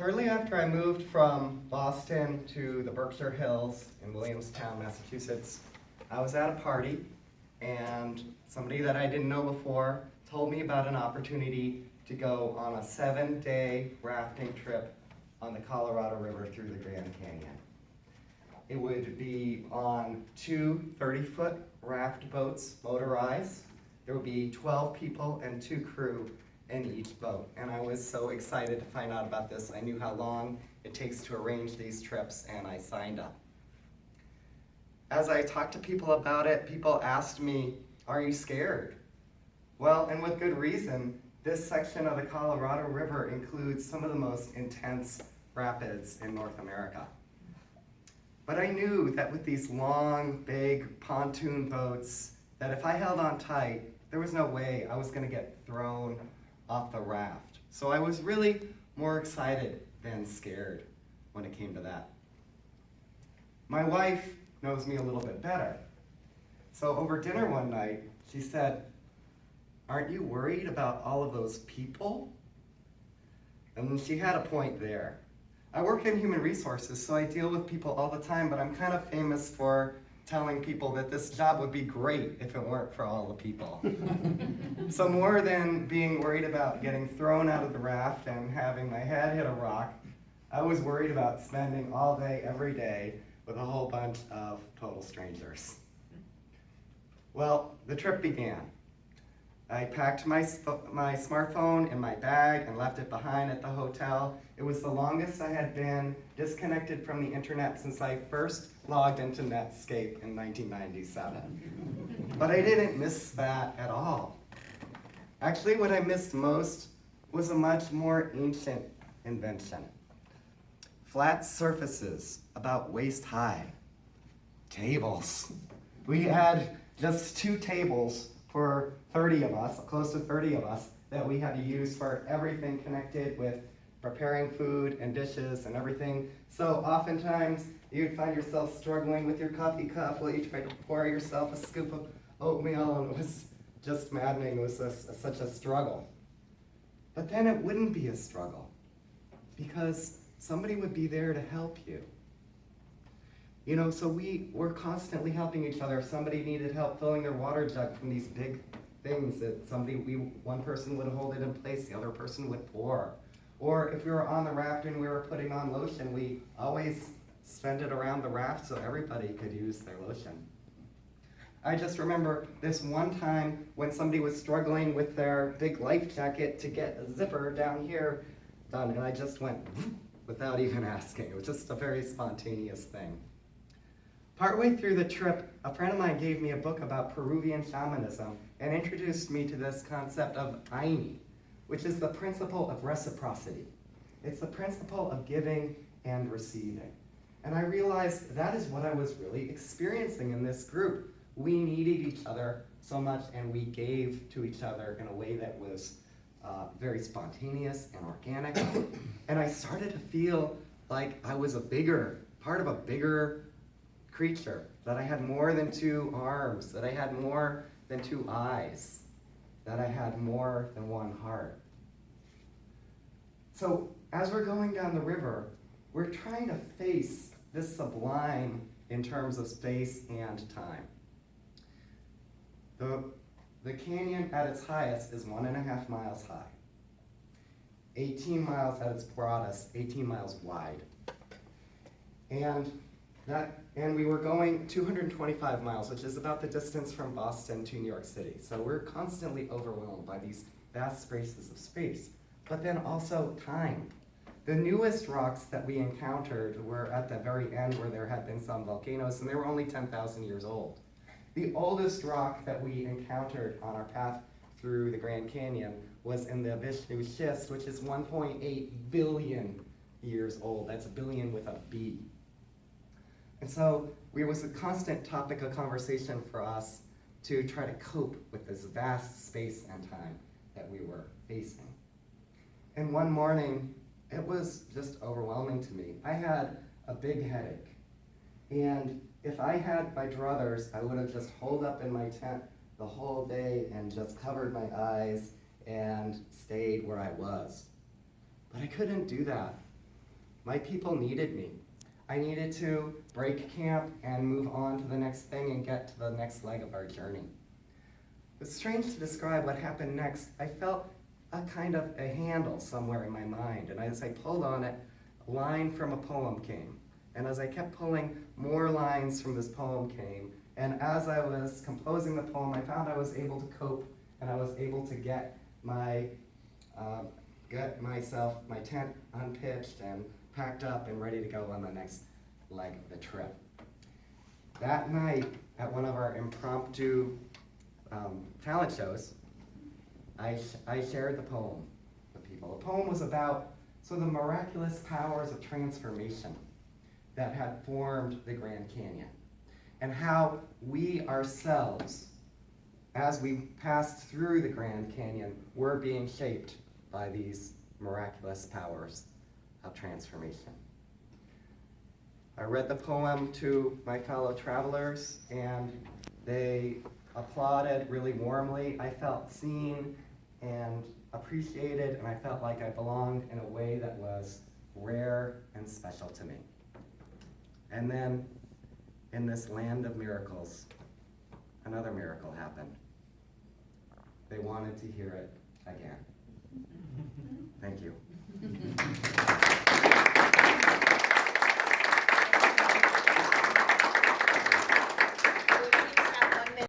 Shortly after I moved from Boston to the Berkshire Hills in Williamstown, Massachusetts, I was at a party and somebody that I didn't know before told me about an opportunity to go on a 7-day rafting trip on the Colorado River through the Grand Canyon. It would be on two 30-foot raft boats, motorized. There would be 12 people and 2 crew in each boat. And I was so excited to find out about this. I knew how long it takes to arrange these trips, and I signed up. As I talked to people about it, people asked me, "Are you scared?" Well, and with good reason. This section of the Colorado River includes some of the most intense rapids in North America. But I knew that with these long, big pontoon boats, that if I held on tight, there was no way I was going to get thrown off the raft. So I was really more excited than scared when it came to that. My wife knows me a little bit better. So over dinner one night, she said, "Aren't you worried about all of those people?" And she had a point there. I work in human resources, so I deal with people all the time, but I'm kind of famous for telling people that this job would be great if it weren't for all the people. So more than being worried about getting thrown out of the raft and having my head hit a rock, I was worried about spending all day, every day, with a whole bunch of total strangers. Well, the trip began. I packed my smartphone in my bag and left it behind at the hotel. It was the longest I had been disconnected from the internet since I first logged into Netscape in 1997. But I didn't miss that at all. Actually, what I missed most was a much more ancient invention. Flat surfaces about waist high. Tables. We had just 2 tables for 30 of us, close to 30 of us, that we had to use for everything connected with preparing food and dishes and everything. So oftentimes you'd find yourself struggling with your coffee cup while you tried to pour yourself a scoop of oatmeal, and it was just maddening. It was such a struggle. But then it wouldn't be a struggle because somebody would be there to help you. You know, so we were constantly helping each other. If somebody needed help filling their water jug from these big things that one person would hold it in place, the other person would pour. Or if we were on the raft and we were putting on lotion, we always spent it around the raft so everybody could use their lotion. I just remember this one time when somebody was struggling with their big life jacket to get a zipper down here done, and I just went without even asking. It was just a very spontaneous thing. Partway through the trip, a friend of mine gave me a book about Peruvian shamanism and introduced me to this concept of Ayni, which is the principle of reciprocity. It's the principle of giving and receiving. And I realized that is what I was really experiencing in this group. We needed each other so much, and we gave to each other in a way that was very spontaneous and organic. And I started to feel like I was part of a bigger creature, that I had more than 2 arms, that I had more than 2 eyes, that I had more than 1 heart. So as we're going down the river, we're trying to face this sublime in terms of space and time. The canyon at its highest is 1.5 miles high, 18 miles at its broadest, 18 miles wide. And we were going 225 miles, which is about the distance from Boston to New York City. So we're constantly overwhelmed by these vast spaces of space, but then also time. The newest rocks that we encountered were at the very end where there had been some volcanoes, and they were only 10,000 years old. The oldest rock that we encountered on our path through the Grand Canyon was in the Vishnu schist, which is 1.8 billion years old. That's a billion with a B. And so it was a constant topic of conversation for us to try to cope with this vast space and time that we were facing. And one morning, it was just overwhelming to me. I had a big headache. And if I had my druthers, I would have just holed up in my tent the whole day and just covered my eyes and stayed where I was. But I couldn't do that. My people needed me. I needed to break camp and move on to the next thing and get to the next leg of our journey. It's strange to describe what happened next. I felt a kind of a handle somewhere in my mind, and as I pulled on it, a line from a poem came. And as I kept pulling, more lines from this poem came. And as I was composing the poem, I found I was able to cope, and I was able to get myself, my tent unpitched and packed up and ready to go on the next leg of the trip. That night, at one of our impromptu talent shows, I shared the poem with people. The poem was about the miraculous powers of transformation that had formed the Grand Canyon, and how we ourselves, as we passed through the Grand Canyon, were being shaped by these miraculous powers of transformation. I read the poem to my fellow travelers, and they applauded really warmly. I felt seen and appreciated, and I felt like I belonged in a way that was rare and special to me. And then, in this land of miracles, another miracle happened. They wanted to hear it again. Thank you.